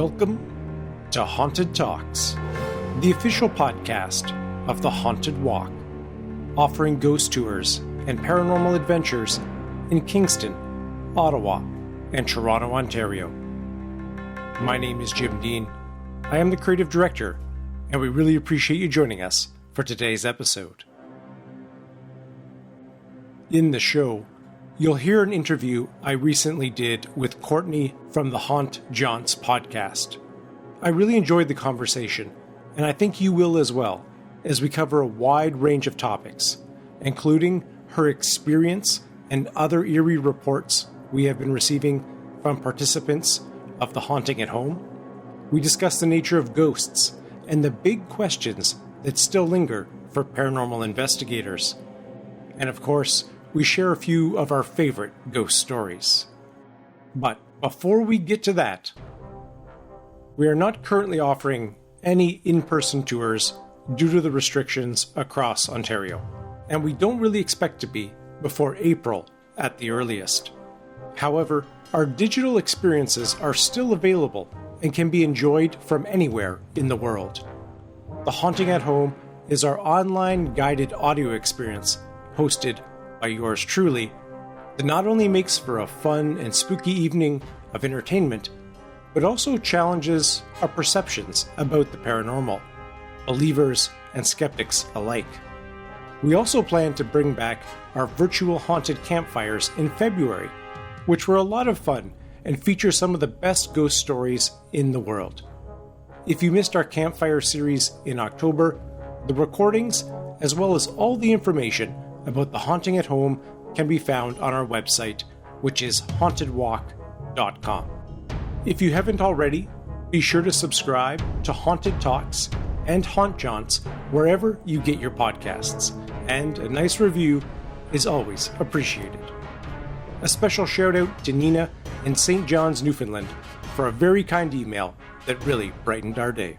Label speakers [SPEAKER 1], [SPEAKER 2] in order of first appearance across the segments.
[SPEAKER 1] Welcome to Haunted Talks, the official podcast of the Haunted Walk, offering ghost tours and paranormal adventures in Kingston, Ottawa, and Toronto, Ontario. My name is Jim Dean. I am the creative director, and we really appreciate you joining us for today's episode. In the show, you'll hear an interview I recently did with Courtney from the Haunts Jaunts podcast. I really enjoyed the conversation, and I think you will as well, as we cover a wide range of topics, including her experience and other eerie reports we have been receiving from participants of the Haunting at Home. We discuss the nature of ghosts and the big questions that still linger for paranormal investigators. And of course, we share a few of our favorite ghost stories. But before we get to that, we are not currently offering any in-person tours due to the restrictions across Ontario, and we don't really expect to be before April at the earliest. However, our digital experiences are still available and can be enjoyed from anywhere in the world. The Haunting at Home is our online guided audio experience hosted by yours truly that not only makes for a fun and spooky evening of entertainment, but also challenges our perceptions about the paranormal, believers and skeptics alike. We also plan to bring back our virtual haunted campfires in February, which were a lot of fun and feature some of the best ghost stories in the world. If you missed our campfire series in October, the recordings, as well as all the information about the Haunting at Home, can be found on our website, which is hauntedwalk.com. If you haven't already, be sure to subscribe to Haunted Talks and Haunts Jaunts wherever you get your podcasts, and a nice review is always appreciated. A special shout out to Nina in St. John's, Newfoundland, for a very kind email that really brightened our day.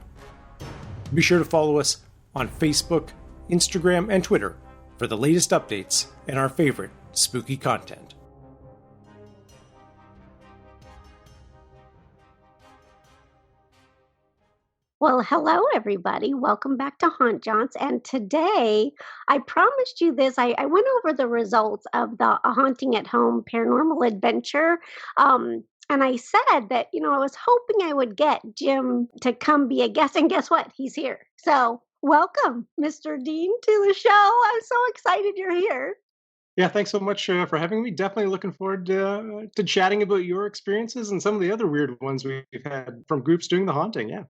[SPEAKER 1] Be sure to follow us on Facebook, Instagram, and Twitter for the latest updates and our favorite spooky content.
[SPEAKER 2] Well, hello, everybody. Welcome back to Haunts Jaunts. And today, I promised you this. I went over the results of the Haunting at Home paranormal adventure. And I said that, I was hoping I would get Jim to come be a guest. And guess what? He's here. So welcome, Mr. Dean, to the show. I'm so excited you're here.
[SPEAKER 1] Yeah, thanks so much for having me. Definitely looking forward to chatting about your experiences and some of the other weird ones we've had from groups doing the haunting. Yeah.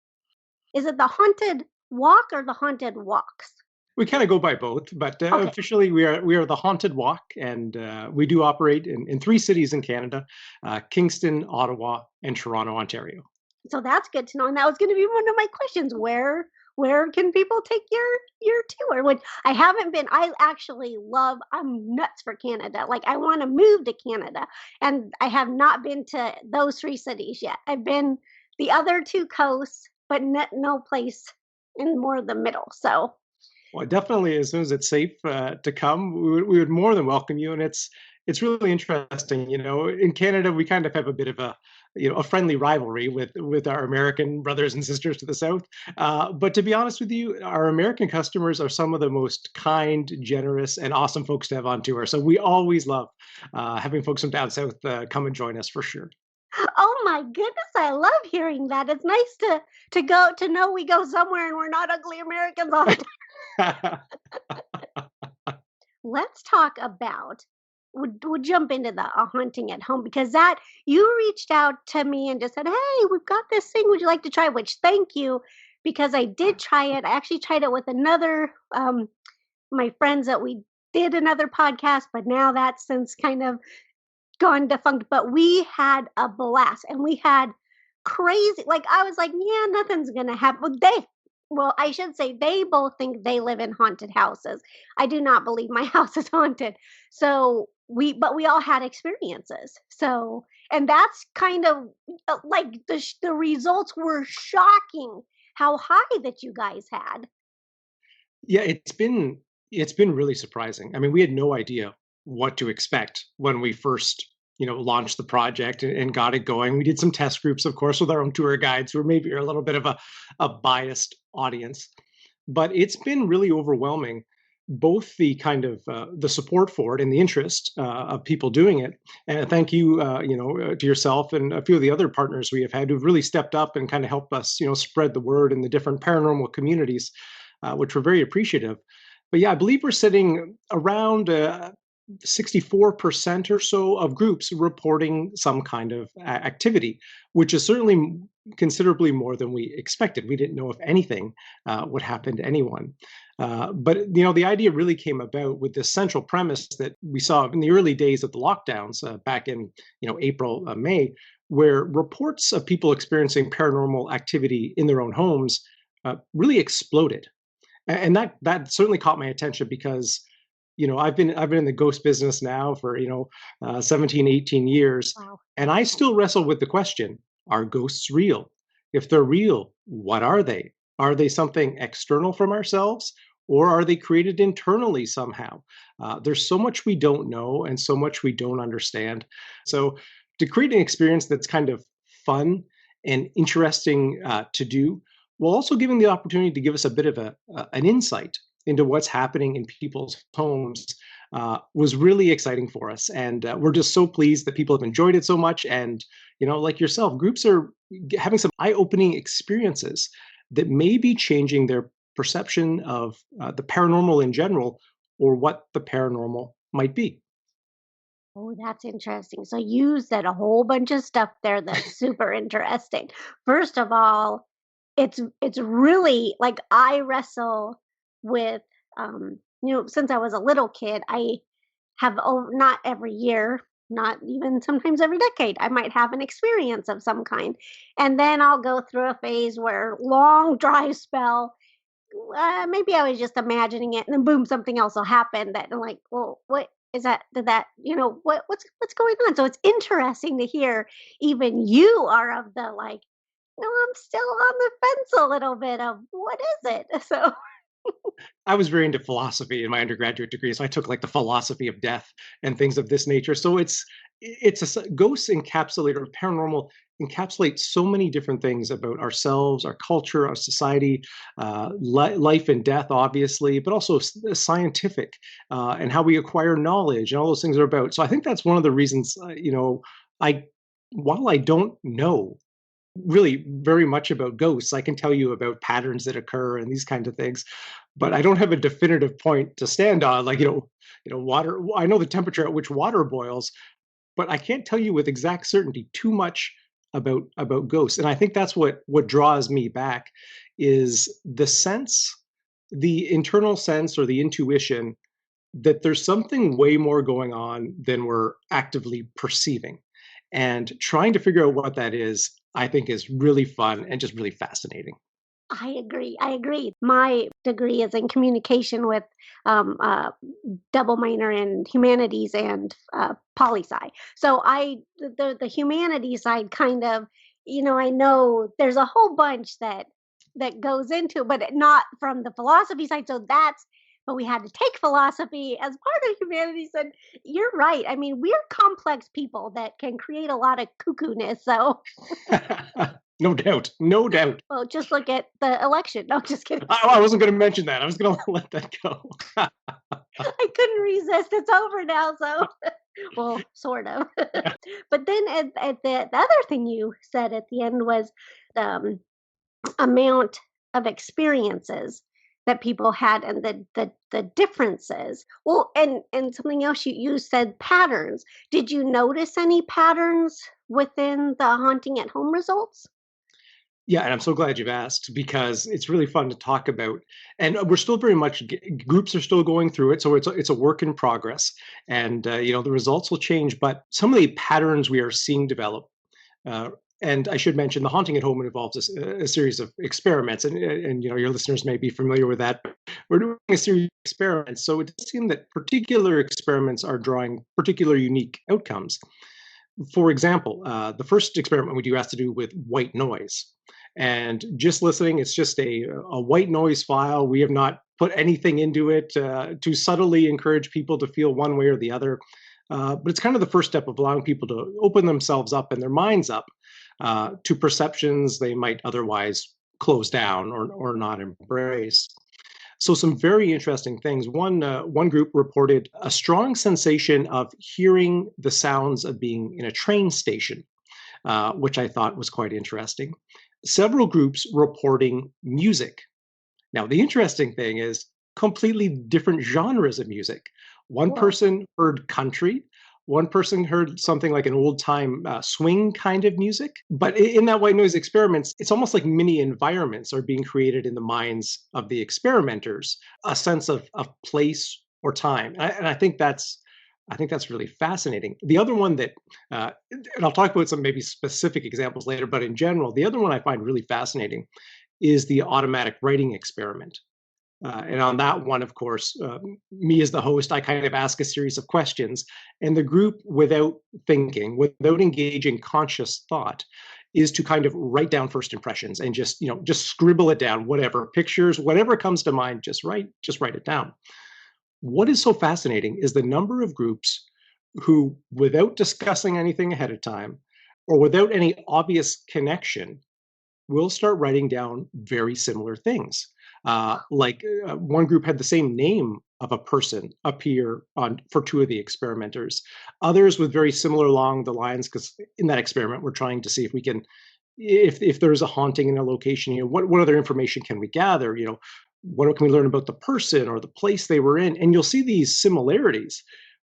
[SPEAKER 2] Is it the Haunted Walk or the Haunted Walks?
[SPEAKER 1] We kind of go by both, but
[SPEAKER 2] Okay.
[SPEAKER 1] officially we are the Haunted Walk, and we do operate in 3 cities in Canada, Kingston, Ottawa, and Toronto, Ontario.
[SPEAKER 2] So that's good to know. And that was going to be one of my questions. Where can people take your tour? Which I haven't been. I'm nuts for Canada. Like, I want to move to Canada, and I have not been to those 3 cities yet. I've been the other 2 coasts, but no place in more of the middle. So,
[SPEAKER 1] well, definitely, as soon as it's safe to come, we would more than welcome you. And it's really interesting. In Canada, we kind of have a bit of a friendly rivalry with our American brothers and sisters to the south. But to be honest with you, our American customers are some of the most kind, generous, and awesome folks to have on tour. So we always love having folks from down south come and join us for sure.
[SPEAKER 2] oh my goodness, I love hearing that. It's nice to know we go somewhere and we're not ugly Americans all the time. Let's talk about. We'll jump into the Haunting at Home, because that you reached out to me and just said, "Hey, we've got this thing. Would you like to try?" Which, thank you, because I did try it. I actually tried it with another my friends that we did another podcast, but now that's since kind of gone defunct. But we had a blast, and we had crazy. Like, I was like, "Yeah, nothing's gonna happen." I should say they both think they live in haunted houses. I do not believe my house is haunted. So we all had experiences. So, and that's kind of like the results were shocking how high that you guys had.
[SPEAKER 1] Yeah, it's been really surprising. I mean, we had no idea what to expect when we first launched the project and got it going. We did some test groups, of course, with our own tour guides who maybe are a little bit of a biased audience. But it's been really overwhelming, both the kind of the support for it and the interest of people doing it. And thank you, to yourself and a few of the other partners we have had who've really stepped up and kind of helped us, spread the word in the different paranormal communities, which we're very appreciative. But yeah, I believe we're sitting around 64% or so of groups reporting some kind of activity, which is certainly considerably more than we expected. We didn't know if anything would happen to anyone. But the idea really came about with this central premise that we saw in the early days of the lockdowns back in April, May, where reports of people experiencing paranormal activity in their own homes really exploded. And that certainly caught my attention because I've been in the ghost business now for 17, 18 years.
[SPEAKER 2] Wow.
[SPEAKER 1] And I still wrestle with the question, are ghosts real? If they're real, what are they? Are they something external from ourselves, or are they created internally somehow? There's so much we don't know and so much we don't understand. So to create an experience that's kind of fun and interesting to do, while also giving the opportunity to give us a bit of an insight into what's happening in people's homes, was really exciting for us. And we're just so pleased that people have enjoyed it so much. And, like yourself, groups are having some eye-opening experiences that may be changing their perception of the paranormal in general, or what the paranormal might be.
[SPEAKER 2] Oh, that's interesting. So you said a whole bunch of stuff there that's super interesting. First of all, it's really like I wrestle with since I was a little kid, I have not every year, not even sometimes every decade, I might have an experience of some kind. And then I'll go through a phase where long dry spell, maybe I was just imagining it, and then boom, something else will happen that I'm like, well, what is that? Did that, what's going on? So it's interesting to hear even you are of the like, no, I'm still on the fence a little bit of what is it? So
[SPEAKER 1] I was very into philosophy in my undergraduate degree, so I took like the philosophy of death and things of this nature. So ghosts encapsulate, or paranormal encapsulate, so many different things about ourselves, our culture, our society, life and death, obviously, but also scientific and how we acquire knowledge and all those things are about. So I think that's one of the reasons, I while I don't know really very much about ghosts. I can tell you about patterns that occur and these kinds of things, but I don't have a definitive point to stand on. Like, water. I know the temperature at which water boils, but I can't tell you with exact certainty too much about ghosts. And I think that's what draws me back is the internal sense or the intuition that there's something way more going on than we're actively perceiving. And trying to figure out what that is, I think, is really fun and just really fascinating.
[SPEAKER 2] I agree. I agree. My degree is in communication with double minor in humanities and poli sci. So the humanities side kind of, I know there's a whole bunch that goes into, but not from the philosophy side. But we had to take philosophy as part of humanities. And you're right. I mean, we're complex people that can create a lot of cuckoo-ness. So,
[SPEAKER 1] No doubt. No doubt.
[SPEAKER 2] well, just look at the election. No, just kidding.
[SPEAKER 1] I wasn't going to mention that. I was going to let that go.
[SPEAKER 2] I couldn't resist. It's over now. So, well, sort of. But then at the other thing you said at the end was the amount of experiences that people had and the differences. Well, and something else you said patterns. Did you notice any patterns within the haunting at home results?
[SPEAKER 1] Yeah, and I'm so glad you've asked because it's really fun to talk about. And we're still very much groups are still going through it, so it's a work in progress. And the results will change, but some of the patterns we are seeing develop. And I should mention the haunting at home involves a series of experiments, and your listeners may be familiar with that. We're doing a series of experiments, so it does seem that particular experiments are drawing particular unique outcomes. For example, the first experiment we do has to do with white noise. And just listening, it's just a white noise file. We have not put anything into it to subtly encourage people to feel one way or the other. But it's kind of the first step of allowing people to open themselves up and their minds up to perceptions they might otherwise close down or not embrace. So some very interesting things. One group reported a strong sensation of hearing the sounds of being in a train station, which I thought was quite interesting. Several groups reporting music. Now, the interesting thing is completely different genres of music. One
[SPEAKER 2] Whoa.
[SPEAKER 1] person heard country, one person heard something like an old time swing kind of music. But in that white noise experiments, it's almost like mini environments are being created in the minds of the experimenters, a sense of place or time. And I think that's really fascinating. The other one that, and I'll talk about some maybe specific examples later, but in general, the other one I find really fascinating is the automatic writing experiment. And on that one, of course, me as the host, I kind of ask a series of questions, and the group, without thinking, without engaging conscious thought, is to kind of write down first impressions and just scribble it down, whatever pictures, whatever comes to mind, just write it down. What is so fascinating is the number of groups who, without discussing anything ahead of time, or without any obvious connection, will start writing down very similar things. One group had the same name of a person appear on for two of the experimenters. Others with very similar along the lines, because in that experiment we're trying to see if we can, if there's a haunting in a location, what other information can we gather? What can we learn about the person or the place they were in? And you'll see these similarities,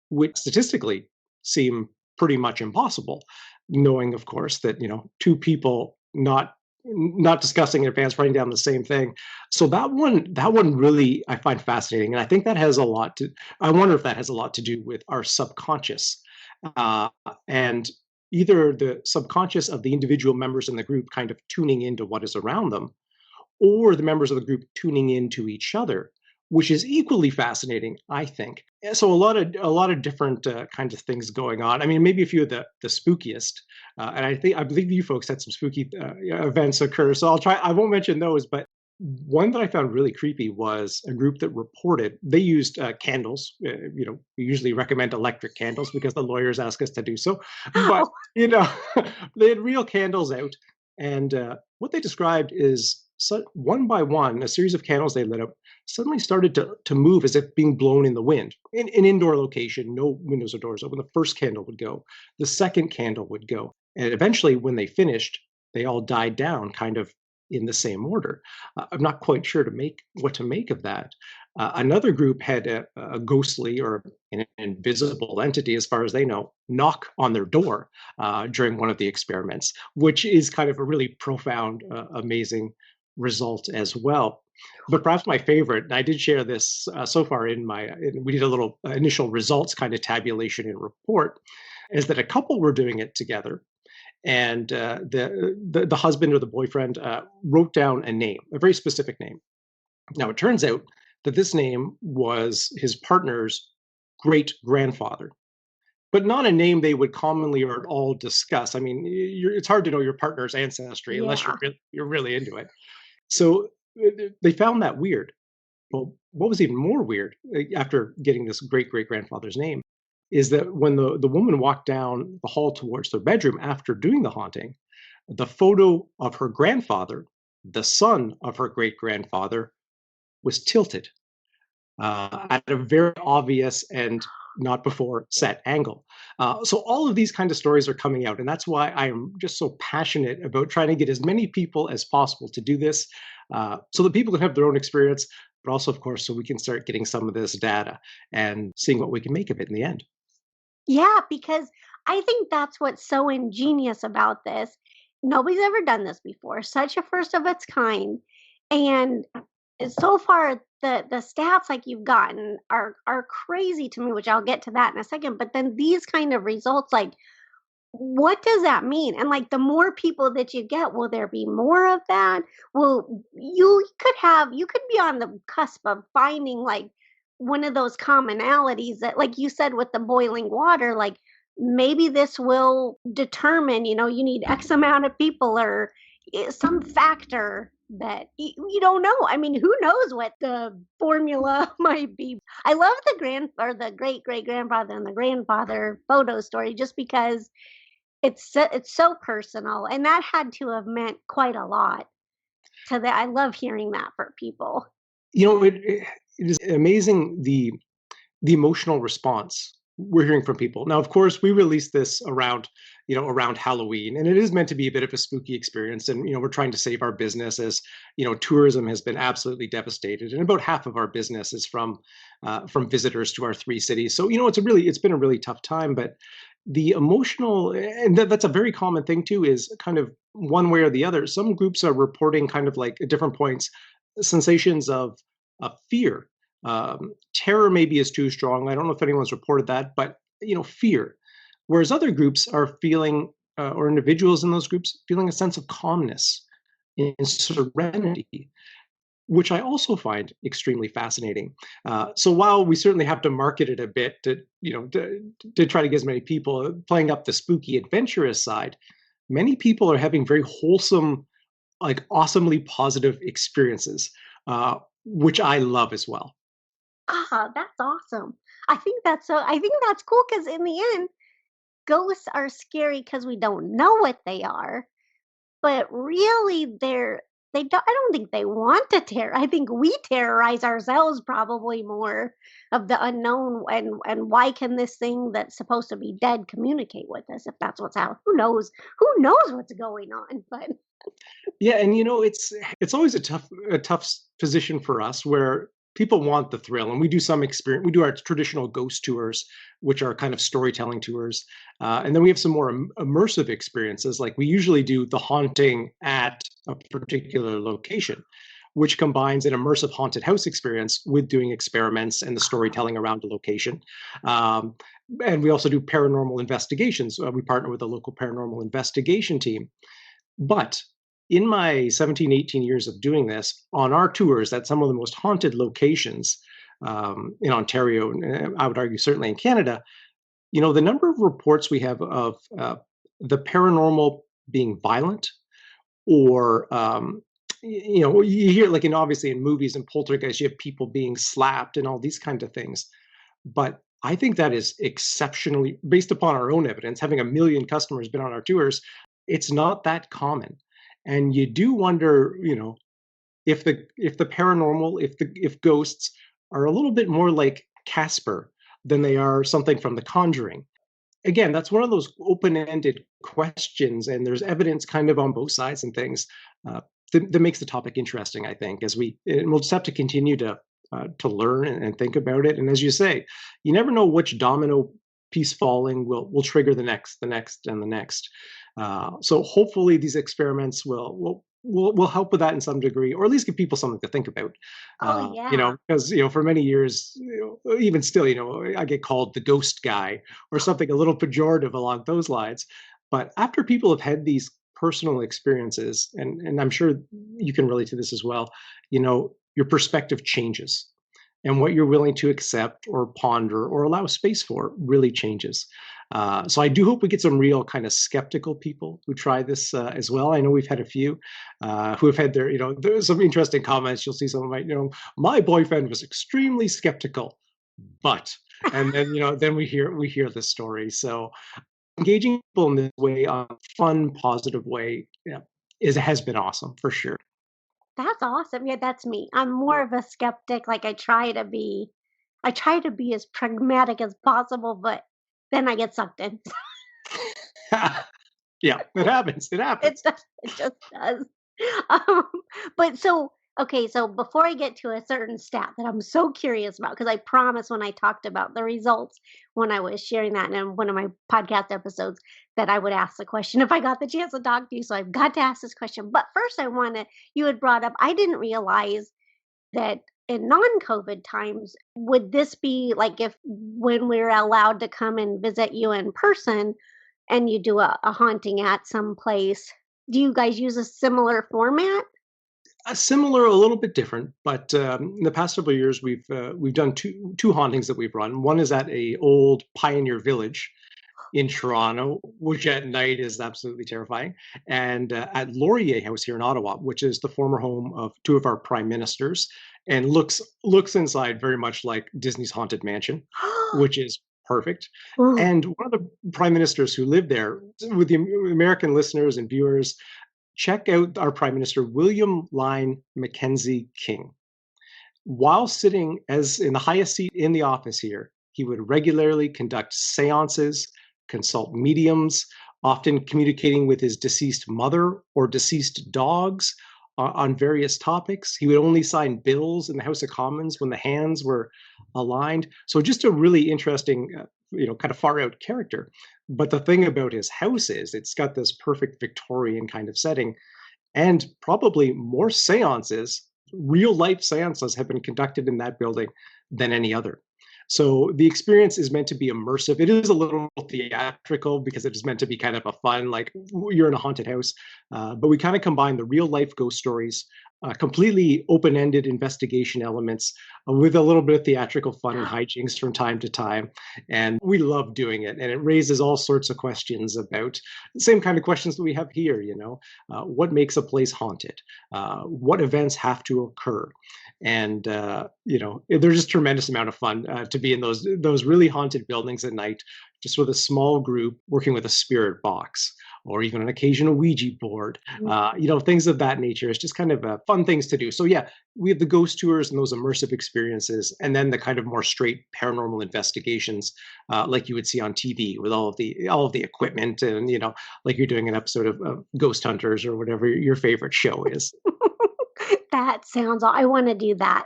[SPEAKER 1] which statistically seem pretty much impossible, knowing, of course, that two people not discussing in advance, writing down the same thing. So that one really I find fascinating, and I think that has a lot to. I wonder if that has a lot to do with our subconscious, and either the subconscious of the individual members in the group kind of tuning into what is around them, or the members of the group tuning into each other, which is equally fascinating, I think. So a lot of different kinds of things going on. I mean, maybe a few of the spookiest, and I believe you folks had some spooky events occur. So I won't mention those, but one that I found really creepy was a group that reported they used candles. We usually recommend electric candles because the lawyers ask us to do so. But
[SPEAKER 2] Oh.
[SPEAKER 1] they had real candles out, and what they described is one by one, a series of candles they lit up suddenly started to move as if being blown in the wind. In an indoor location, no windows or doors open. The first candle would go, the second candle would go, and eventually, when they finished, they all died down, kind of in the same order. I'm not quite sure what to make of that. Another group had a ghostly or an invisible entity, as far as they know, knock on their door during one of the experiments, which is kind of a really profound, amazing result as well. But perhaps my favorite, and I did share this so far we did a little initial results kind of tabulation and report, is that a couple were doing it together, and the husband or the boyfriend wrote down a name, a very specific name. Now it turns out that this name was his partner's great grandfather, but not a name they would commonly or at all discuss. I mean, it's hard to know your partner's ancestry unless
[SPEAKER 2] Yeah.
[SPEAKER 1] you're really into it. So they found that weird. Well, what was even more weird after getting this great great grandfather's name is that when the woman walked down the hall towards their bedroom after doing the haunting, the photo of her grandfather, the son of her great grandfather, was tilted at a very obvious and not before set angle. So all of these kind of stories are coming out, and that's why I'm just so passionate about trying to get as many people as possible to do this, so that people can have their own experience, but also, of course, so we can start getting some of this data and seeing what we can make of it in the end.
[SPEAKER 2] Yeah, because I think that's what's so ingenious about this. Nobody's ever done this before. Such a first of its kind. And so far the stats like you've gotten are crazy to me, which I'll get to that in a second. But then these kind of results, like what does that mean? And like the more people that you get, will there be more of that? Well, you could be on the cusp of finding like one of those commonalities that, like you said, with the boiling water, like maybe this will determine, you need X amount of people or some factor that you don't know. I mean, who knows what the formula might be. I love the great great grandfather and the grandfather photo story just because it's so personal, and that had to have meant quite a lot to that. I love hearing that for people.
[SPEAKER 1] It is amazing the emotional response we're hearing from people. Now, of course, we released this around Halloween, and it is meant to be a bit of a spooky experience. And we're trying to save our business as tourism has been absolutely devastated, and about half of our business is from visitors to our three cities. So it's been a really tough time, but the emotional and that's a very common thing too is kind of one way or the other. Some groups are reporting kind of like at different points sensations of fear. Terror maybe is too strong. I don't know if anyone's reported that, but fear. Whereas other groups are feeling, or individuals in those groups feeling a sense of calmness and serenity, which I also find extremely fascinating. So while we certainly have to market it a bit to try to get as many people playing up the spooky, adventurous side, many people are having very wholesome, like awesomely positive experiences, which I love as well.
[SPEAKER 2] Ah, that's awesome. I think that's cool because in the end, ghosts are scary because we don't know what they are. But really, they don't. I don't think they want to terror. I think we terrorize ourselves probably more of the unknown. And why can this thing that's supposed to be dead communicate with us if that's what's out? Who knows? Who knows what's going on? But
[SPEAKER 1] Yeah, and it's always a tough position for us where people want the thrill, and we do some experience. We do our traditional ghost tours, which are kind of storytelling tours, and then we have some more immersive experiences. Like we usually do the haunting at a particular location, which combines an immersive haunted house experience with doing experiments and the storytelling around a location. Um, and we also do paranormal investigations. We partner with a local paranormal investigation team. But in my 17, 18 years of doing this, on our tours at some of the most haunted locations in Ontario, and I would argue certainly in Canada, the number of reports we have of the paranormal being violent or you hear like obviously in movies and poltergeist you have people being slapped and all these kinds of things, but I think that is exceptionally based upon our own evidence, having a million customers been on our tours, it's not that common. And you do wonder, if the paranormal, if ghosts are a little bit more like Casper than they are something from The Conjuring. Again, that's one of those open-ended questions, and there's evidence kind of on both sides and things that makes the topic interesting. I think we'll just have to continue to learn and think about it. And as you say, you never know which domino piece falling will trigger the next, and the next. So hopefully these experiments will help with that in some degree, or at least give people something to think about.
[SPEAKER 2] oh yeah.
[SPEAKER 1] Because for many years, even still, I get called the ghost guy or something a little pejorative along those lines. But after people have had these personal experiences, and I'm sure you can relate to this as well, your perspective changes. And what you're willing to accept or ponder or allow space for really changes. So I do hope we get some real kind of skeptical people who try this as well. I know we've had a few who have had there's some interesting comments. You'll see some of my boyfriend was extremely skeptical, but, and then, then we hear this story. So engaging people in this way, on a fun, positive way, yeah, has been awesome for sure.
[SPEAKER 2] That's awesome. Yeah, that's me. I'm more of a skeptic. Like I try to be as pragmatic as possible, but then I get sucked in.
[SPEAKER 1] Yeah, it happens. It
[SPEAKER 2] It
[SPEAKER 1] happens.
[SPEAKER 2] does. It just does. Um, but so okay, so before I get to a certain stat that I'm so curious about, because I promise when I talked about the results when I was sharing that in one of my podcast episodes that I would ask the question if I got the chance to talk to you. So I've got to ask this question. But first, I want to. You had brought up. I didn't realize that in non-COVID times, would this be like if when we're allowed to come and visit you in person and you do a haunting at some place, do you guys use a similar format?
[SPEAKER 1] Similar, a little bit different, but in the past several years, we've done two hauntings that we've run. One is at a old pioneer village, in Toronto, which at night is absolutely terrifying, and at Laurier House here in Ottawa, which is the former home of two of our prime ministers, and looks inside very much like Disney's Haunted Mansion, which is perfect.
[SPEAKER 2] Ooh.
[SPEAKER 1] And one of the prime ministers who lived there, with the American listeners and viewers, check out our Prime Minister, William Lyon Mackenzie King. While sitting as in the highest seat in the office here, he would regularly conduct seances, consult mediums, often communicating with his deceased mother or deceased dogs on various topics. He would only sign bills in the House of Commons when the hands were aligned. So just a really interesting, kind of far out character. But the thing about his house is it's got this perfect Victorian kind of setting, and probably more seances, real life seances, have been conducted in that building than any other. So the experience is meant to be immersive. It is a little theatrical because it is meant to be kind of a fun, like you're in a haunted house. But we kind of combine the real life ghost stories, completely open-ended investigation elements with a little bit of theatrical fun and hijinks from time to time. And we love doing it. And it raises all sorts of questions about the same kind of questions that we have here, what makes a place haunted? What events have to occur? And there's just tremendous amount of fun to be in those really haunted buildings at night, just with a small group working with a spirit box or even an occasional Ouija board, things of that nature. It's just kind of fun things to do. So yeah, we have the ghost tours and those immersive experiences, and then the kind of more straight paranormal investigations, like you would see on TV with all of the equipment, and like you're doing an episode of Ghost Hunters or whatever your favorite show is.
[SPEAKER 2] That sounds. I want to do that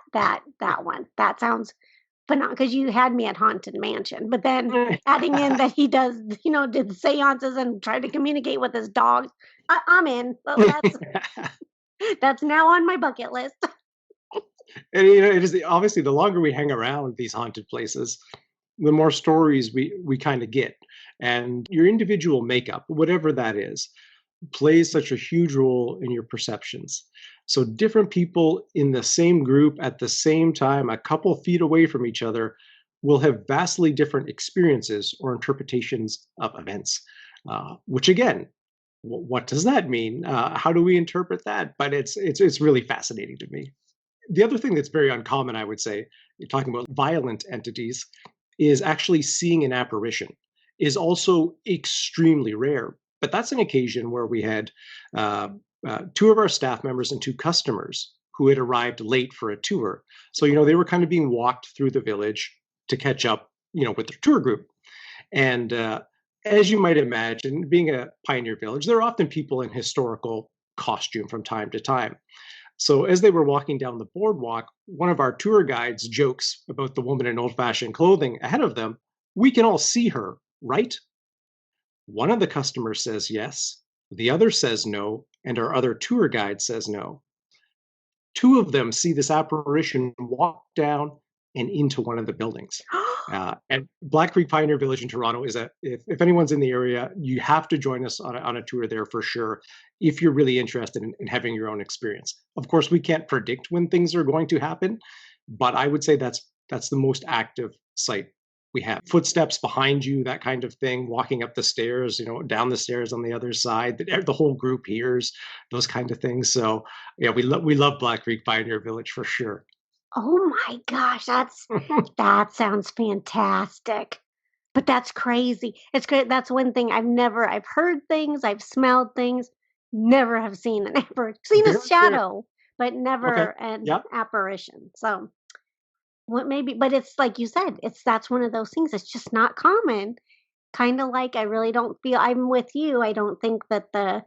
[SPEAKER 2] one. That sounds phenomenal, because you had me at Haunted Mansion, but then adding in that he does, did seances and tried to communicate with his dogs. I'm in. Well, that's now on my bucket list.
[SPEAKER 1] And it is obviously the longer we hang around these haunted places, the more stories we kind of get, and your individual makeup, whatever that is, plays such a huge role in your perceptions. So different people in the same group at the same time, a couple feet away from each other, will have vastly different experiences or interpretations of events. Which again, what does that mean? How do we interpret that? But it's really fascinating to me. The other thing that's very uncommon, I would say, you're talking about violent entities, is actually seeing an apparition is also extremely rare. But that's an occasion where we had two of our staff members and two customers who had arrived late for a tour. So, they were kind of being walked through the village to catch up, with their tour group. And as you might imagine, being a pioneer village, there are often people in historical costume from time to time. So as they were walking down the boardwalk, one of our tour guides jokes about the woman in old-fashioned clothing ahead of them. "We can all see her, right?" One of the customers says yes, the other says no, and our other tour guide says no. Two of them see this apparition walk down and into one of the buildings. And Black Creek Pioneer Village in Toronto is if anyone's in the area, you have to join us on a tour there for sure, if you're really interested in having your own experience. Of course, we can't predict when things are going to happen, but I would say that's the most active site we have. Footsteps behind you, that kind of thing, walking up the stairs, down the stairs on the other side, the whole group hears, those kind of things. So yeah, we love Black Creek Pioneer Village for sure.
[SPEAKER 2] Oh my gosh, that sounds fantastic. But that's crazy. It's great. That's one thing I've heard things, I've smelled things, never have seen seen a shadow, but never an apparition. So but it's like you said, that's one of those things. It's just not common. Kind of like, I really don't feel, I'm with you. I don't think that the,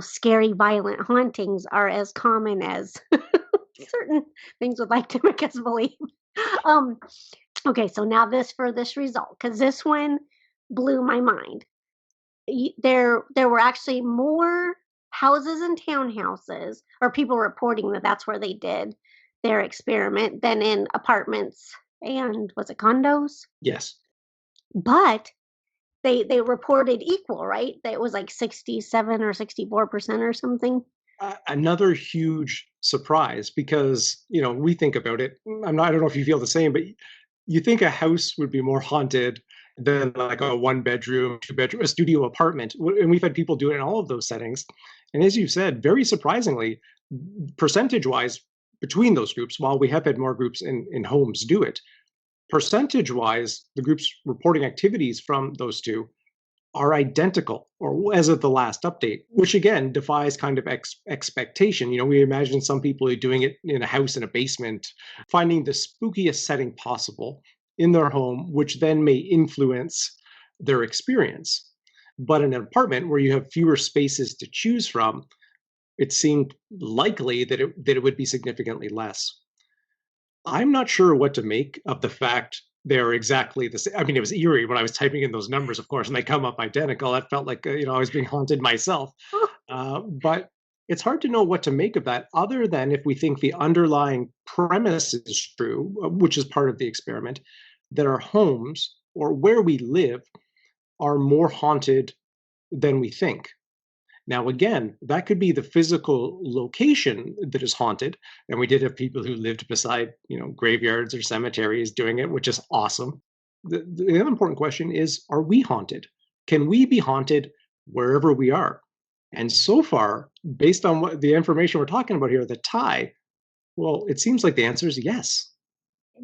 [SPEAKER 2] scary, violent hauntings are as common as certain things would like to make us believe. Okay, so now this result, because this one blew my mind. There were actually more houses and townhouses, or people reporting that that's where they did their experiment, than in apartments and, was it condos?
[SPEAKER 1] Yes.
[SPEAKER 2] But they reported equal, right? That it was like 67 or 64% or something.
[SPEAKER 1] Another huge surprise, because we think about it. I don't know if you feel the same, but you think a house would be more haunted than like a one bedroom, two bedroom, a studio apartment. And we've had people do it in all of those settings. And as you said, very surprisingly, percentage wise, between those groups, while we have had more groups in homes do it, percentage wise, the groups reporting activities from those two are identical, or as of the last update, which again defies kind of expectation. We imagine some people are doing it in a house in a basement, finding the spookiest setting possible in their home, which then may influence their experience. But in an apartment where you have fewer spaces to choose from, it seemed likely that it would be significantly less. I'm not sure what to make of the fact they're exactly the same. I mean, it was eerie when I was typing in those numbers, of course, and they come up identical. That felt like, I was being haunted myself. But it's hard to know what to make of that, other than if we think the underlying premise is true, which is part of the experiment, that our homes or where we live are more haunted than we think. Now, again, that could be the physical location that is haunted. And we did have people who lived beside, graveyards or cemeteries doing it, which is awesome. The other important question is, are we haunted? Can we be haunted wherever we are? And so far, based on what the information we're talking about here, the tie, well, it seems like the answer is yes.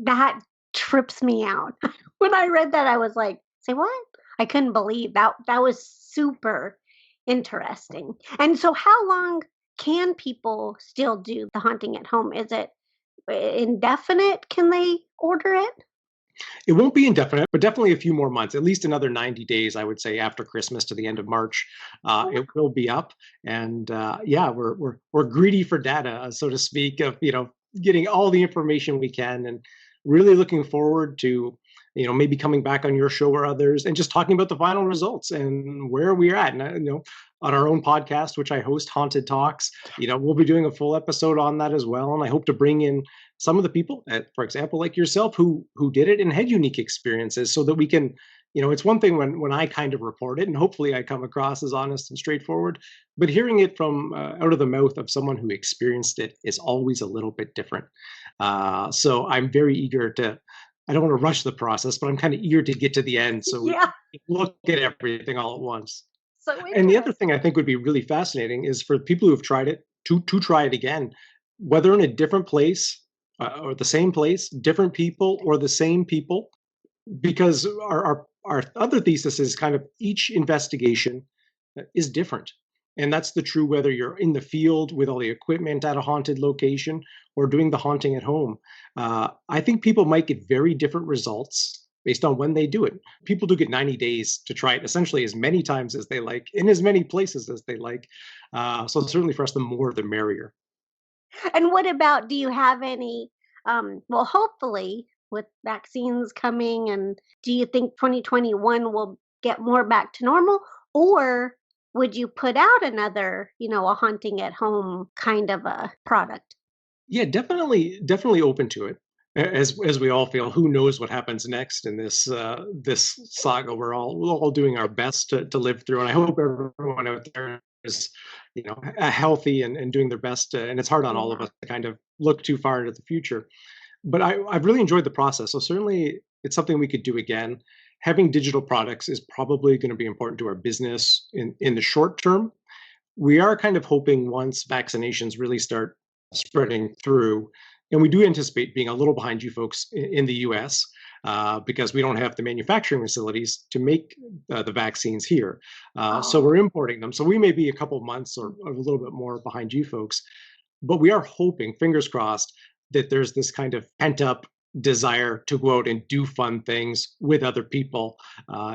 [SPEAKER 2] That trips me out. When I read that, I was like, say what? I couldn't believe that. That was super interesting. And so how long can people still do the haunting at home? Is it indefinite? Can they order it?
[SPEAKER 1] It won't be indefinite, but definitely a few more months, at least another 90 days, I would say, after Christmas to the end of March. It will be up. And yeah, we're greedy for data, so to speak, of, getting all the information we can, and really looking forward to, maybe coming back on your show or others and just talking about the final results and where we're at. And, on our own podcast, which I host, Haunted Talks, we'll be doing a full episode on that as well. And I hope to bring in some of the people, for example, like yourself, who did it and had unique experiences, so that we can, it's one thing when I kind of report it, and hopefully I come across as honest and straightforward, but hearing it from out of the mouth of someone who experienced it is always a little bit different. So I'm very eager to, I don't want to rush the process, but I'm kind of eager to get to the end. So
[SPEAKER 2] Yeah.
[SPEAKER 1] we look at everything all at once.
[SPEAKER 2] So
[SPEAKER 1] And the other thing I think would be really fascinating is for people who've tried it to try it again, whether in a different place or the same place, different people or the same people, because our other thesis is kind of each investigation is different. And that's the true whether you're in the field with all the equipment at a haunted location or doing the haunting at home. I think people might get very different results based on when they do it. People do get 90 days to try it essentially as many times as they like, in as many places as they like. So certainly for us, the more, the merrier.
[SPEAKER 2] And what about, do you have any, well, hopefully with vaccines coming, and do you think 2021 will get more back to normal? Or would you put out another, a haunting at home kind of a product?
[SPEAKER 1] Yeah, definitely open to it. As we all feel, who knows what happens next in this saga? We're all doing our best to live through, and I hope everyone out there is healthy and doing their best. And it's hard on all of us to kind of look too far into the future. But I've really enjoyed the process. So certainly it's something we could do again. Having digital products is probably going to be important to our business in the short term. We are kind of hoping once vaccinations really start spreading through, and we do anticipate being a little behind you folks in the US because we don't have the manufacturing facilities to make the vaccines here. So we're importing them. So we may be a couple of months or a little bit more behind you folks. But we are hoping, fingers crossed, that there's this kind of pent up desire to go out and do fun things with other people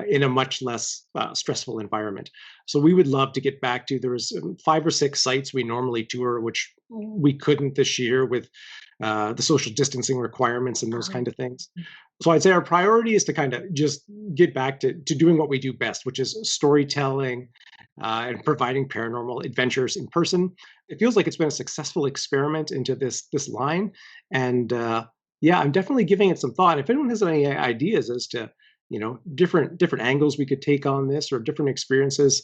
[SPEAKER 1] in a much less stressful environment. So we would love to get back to, there was 5 or 6 sites we normally tour, which we couldn't this year with the social distancing requirements and those kind of things. So I'd say our priority is to kind of just get back to doing what we do best, which is storytelling and providing paranormal adventures in person. It feels like it's been a successful experiment into this line. And yeah, I'm definitely giving it some thought. If anyone has any ideas as to, different angles we could take on this or different experiences,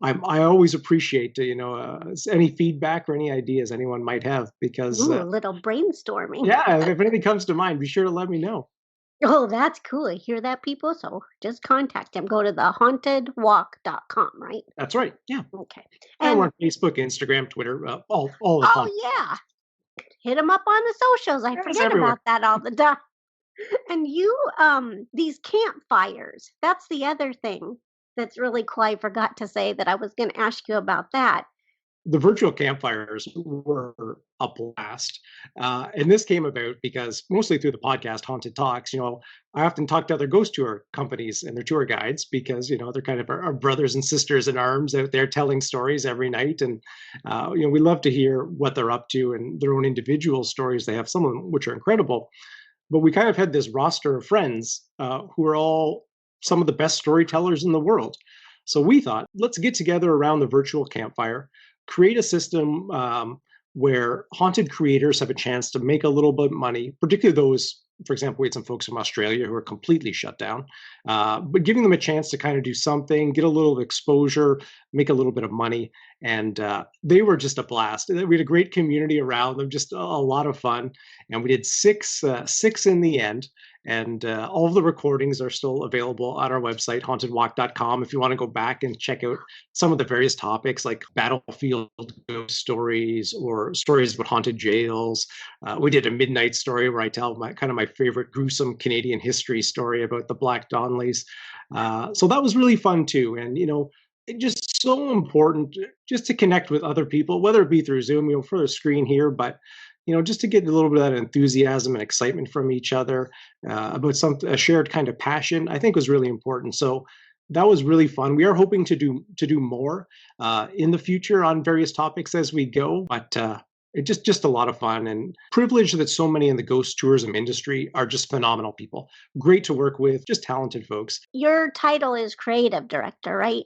[SPEAKER 1] I always appreciate, any feedback or any ideas anyone might have, because
[SPEAKER 2] a little brainstorming.
[SPEAKER 1] Yeah, if anything comes to mind, be sure to let me know.
[SPEAKER 2] Oh, that's cool. You hear that, people? So just contact him. Go to thehauntedwalk.com, right?
[SPEAKER 1] That's right. Yeah.
[SPEAKER 2] Okay.
[SPEAKER 1] And we're
[SPEAKER 2] And
[SPEAKER 1] on Facebook, Instagram, Twitter, all the fun.
[SPEAKER 2] oh yeah, hit him up on the socials. I
[SPEAKER 1] It's
[SPEAKER 2] forget
[SPEAKER 1] everywhere.
[SPEAKER 2] about that all the time. And you, these campfires, that's the other thing that's really cool. I forgot to say that I was going to ask you about that.
[SPEAKER 1] The virtual campfires were a blast. And this came about because mostly through the podcast Haunted Talks, I often talk to other ghost tour companies and their tour guides because, they're kind of our brothers and sisters in arms out there telling stories every night. And, we love to hear what they're up to and their own individual stories. They have some of them which are incredible. But we kind of had this roster of friends who are all some of the best storytellers in the world. So we thought, let's get together around the virtual campfire, create a system where haunted creators have a chance to make a little bit of money, particularly those, for example, we had some folks from Australia who are completely shut down, but giving them a chance to kind of do something, get a little exposure, make a little bit of money. And they were just a blast. We had a great community around them, just a lot of fun. And we did six in the end. And all of the recordings are still available on our website, hauntedwalk.com, if you want to go back and check out some of the various topics like battlefield ghost stories or stories about haunted jails. We did a midnight story where I tell my favorite gruesome Canadian history story about the Black Donnellys. So that was really fun too. And, it's just so important just to connect with other people, whether it be through Zoom, for the screen here, but just to get a little bit of that enthusiasm and excitement from each other about a shared kind of passion, I think was really important. So that was really fun. We are hoping to do more in the future on various topics as we go, but it's just a lot of fun and privilege that so many in the ghost tourism industry are just phenomenal people. Great to work with, just talented folks.
[SPEAKER 2] Your title is creative director, right?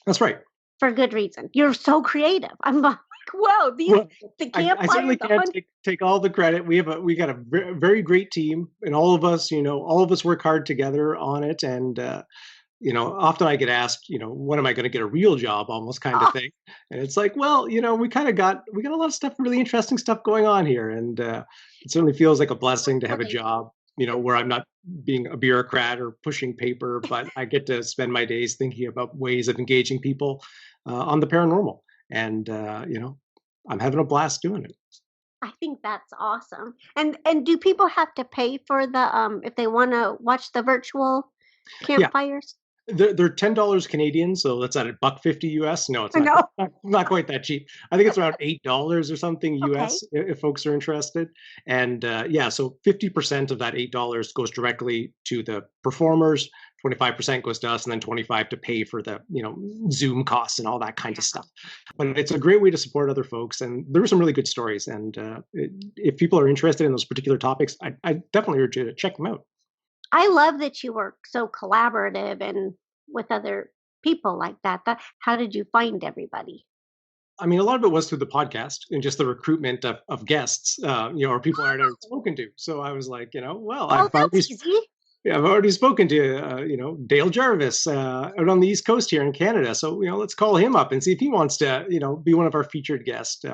[SPEAKER 1] That's right.
[SPEAKER 2] For good reason. You're so creative. I'm like, whoa, the campfire.
[SPEAKER 1] I certainly can't take all the credit. We got a very great team, and all of us work hard together on it. And often I get asked, when am I going to get a real job, almost kind of thing. And it's like, well, we got a lot of stuff, really interesting stuff going on here, and it certainly feels like a blessing to have a job, where I'm not being a bureaucrat or pushing paper, but I get to spend my days thinking about ways of engaging people on the paranormal. And, I'm having a blast doing it.
[SPEAKER 2] I think that's awesome. And do people have to pay for the if they want to watch the virtual campfires?
[SPEAKER 1] Yeah. They're $10 Canadian, so that's at $1.50 US. No, it's not quite that cheap. I think it's around $8 or something US if folks are interested. And so 50% of that $8 goes directly to the performers. 25% goes to us, and then 25 to pay for the Zoom costs and all that kind of stuff. But it's a great way to support other folks, and there were some really good stories. And if people are interested in those particular topics, I definitely urge you to check them out.
[SPEAKER 2] I love that you work so collaborative and with other people like that. How did you find everybody?
[SPEAKER 1] I mean, a lot of it was through the podcast and just the recruitment of guests, or people I'd already spoken to. So I was like,
[SPEAKER 2] that's easy.
[SPEAKER 1] Yeah, I've already spoken to, Dale Jarvis out on the East Coast here in Canada. So, let's call him up and see if he wants to, be one of our featured guests.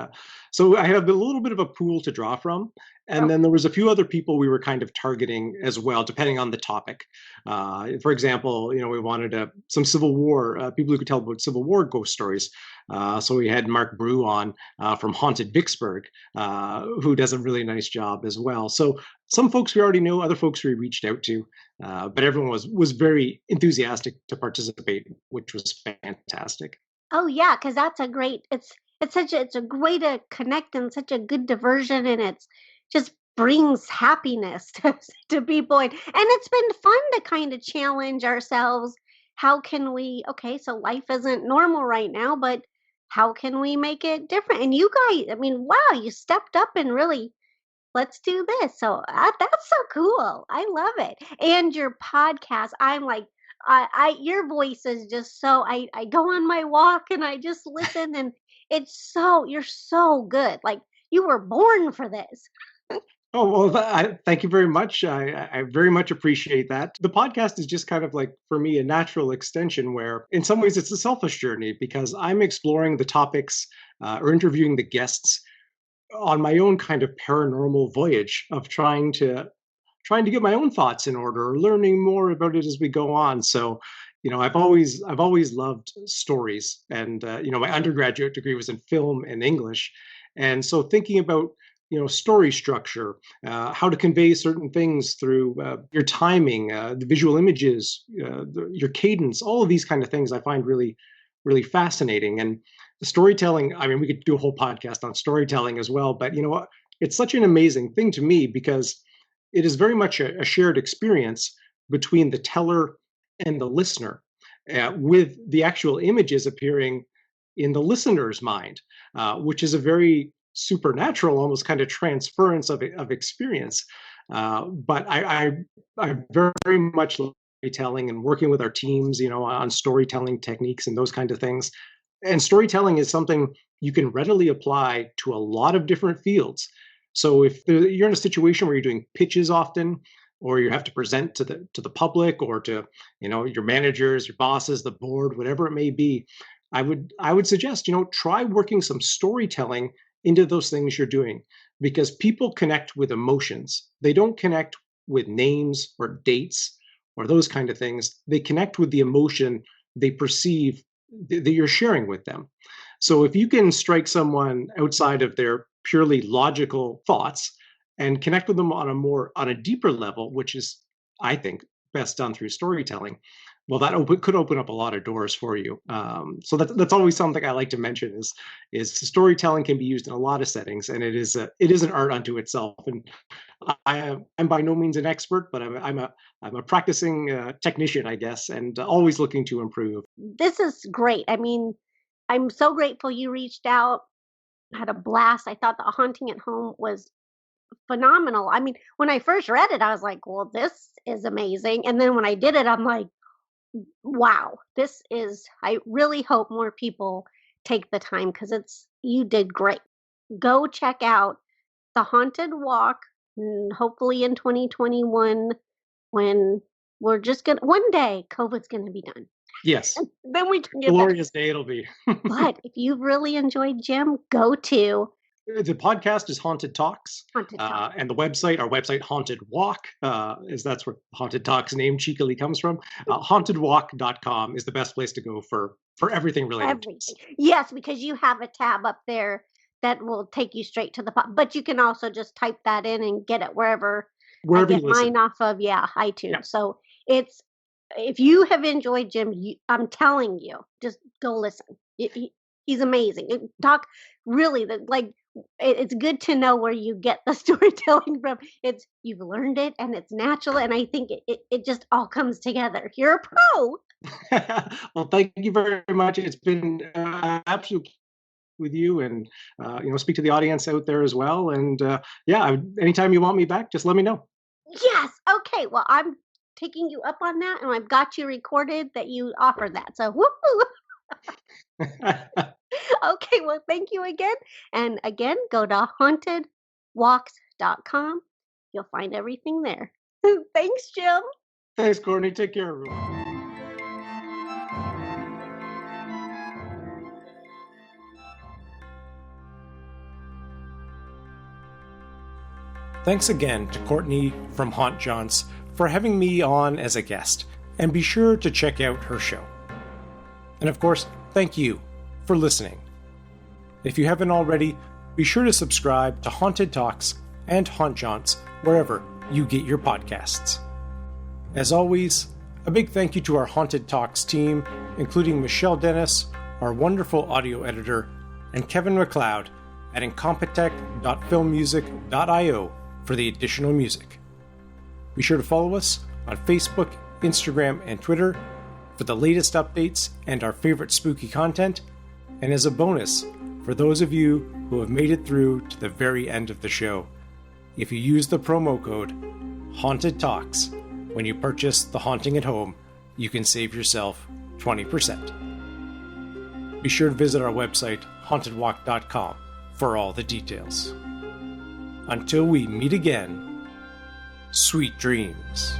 [SPEAKER 1] So I have a little bit of a pool to draw from. And then there was a few other people we were kind of targeting as well, depending on the topic. For example, we wanted some Civil War, people who could tell about Civil War ghost stories. So we had Mark Brew on from Haunted Vicksburg, who does a really nice job as well. So some folks we already knew, other folks we reached out to, but everyone was very enthusiastic to participate, which was fantastic.
[SPEAKER 2] Oh yeah, because that's a great. It's a great to connect and such a good diversion, and it's just brings happiness to people, and it's been fun to kind of challenge ourselves. How can we? Okay, so life isn't normal right now, but how can we make it different? And you guys, I mean, wow, you stepped up and really let's do this. So that's so cool. I love it. And your podcast, I'm like, your voice is just so. I go on my walk and I just listen, and you're so good. Like you were born for this.
[SPEAKER 1] Oh, well, thank you very much. I very much appreciate that. The podcast is just kind of like, for me, a natural extension where in some ways it's a selfish journey because I'm exploring the topics or interviewing the guests on my own kind of paranormal voyage of trying to trying to get my own thoughts in order or learning more about it as we go on. So, I've always loved stories, and my undergraduate degree was in film and English, and so thinking about story structure, how to convey certain things through your timing, the visual images, your cadence, all of these kind of things I find really, really fascinating. And the storytelling, I mean, we could do a whole podcast on storytelling as well, but it's such an amazing thing to me because it is very much a shared experience between the teller and the listener, with the actual images appearing in the listener's mind, which is a very supernatural, almost kind of transference of experience. But I very much love storytelling and working with our teams, on storytelling techniques and those kind of things. And storytelling is something you can readily apply to a lot of different fields. So if you're in a situation where you're doing pitches often, or you have to present to the public or to your managers, your bosses, the board, whatever it may be, I would suggest try working some storytelling into those things you're doing, because people connect with emotions. They don't connect with names or dates or those kind of things. They connect with the emotion they perceive that you're sharing with them. So if you can strike someone outside of their purely logical thoughts and connect with them on a deeper level, which is, I think, best done through storytelling, well, that could open up a lot of doors for you. So that's always something I like to mention is storytelling can be used in a lot of settings, and it is an art unto itself. And I'm by no means an expert, but I'm a practicing technician, I guess, and always looking to improve.
[SPEAKER 2] This is great. I mean, I'm so grateful you reached out. I had a blast. I thought the Haunting at Home was phenomenal. I mean, when I first read it, I was like, well, this is amazing. And then when I did it, I'm like, wow, I really hope more people take the time, because you did great. Go check out The Haunted Walk, hopefully in 2021, when one day COVID's gonna be done.
[SPEAKER 1] Yes.
[SPEAKER 2] And then we can get
[SPEAKER 1] glorious day it'll be.
[SPEAKER 2] But if you've really enjoyed Jim, go to
[SPEAKER 1] the podcast is Haunted Talks,
[SPEAKER 2] Haunted Talks.
[SPEAKER 1] And our website Haunted Walk, that's where Haunted Talks name cheekily comes from. Hauntedwalk.com is the best place to go for everything related to this.
[SPEAKER 2] Yes, because you have a tab up there that will take you straight to but you can also just type that in and get it wherever I get mine off of, iTunes. Yeah. So if you have enjoyed Jim, I'm telling you, just go listen. He's amazing. It's good to know where you get the storytelling from. You've learned it, and it's natural, and I think it just all comes together. You're a pro.
[SPEAKER 1] Well, thank you very much. It's been absolute with you, and speak to the audience out there as well. And anytime you want me back, just let me know.
[SPEAKER 2] Yes. Okay. Well, I'm taking you up on that, and I've got you recorded that you offer that. So woohoo! Okay, well, thank you again. And again, go to hauntedwalks.com. You'll find everything there. Thanks, Jim.
[SPEAKER 1] Thanks, Courtney. Take care, everyone. Thanks again to Courtney from Haunts Jaunts for having me on as a guest, and be sure to check out her show. And of course, thank you for listening. If you haven't already, be sure to subscribe to Haunted Talks and Haunts Jaunts wherever you get your podcasts. As always, a big thank you to our Haunted Talks team, including Michelle Dennis, our wonderful audio editor, and Kevin MacLeod at incompetech.filmmusic.io for the additional music. Be sure to follow us on Facebook, Instagram, and Twitter for the latest updates and our favorite spooky content. And as a bonus, for those of you who have made it through to the very end of the show, if you use the promo code Haunted Talks when you purchase The Haunting at Home, you can save yourself 20%. Be sure to visit our website, hauntedwalk.com, for all the details. Until we meet again, sweet dreams.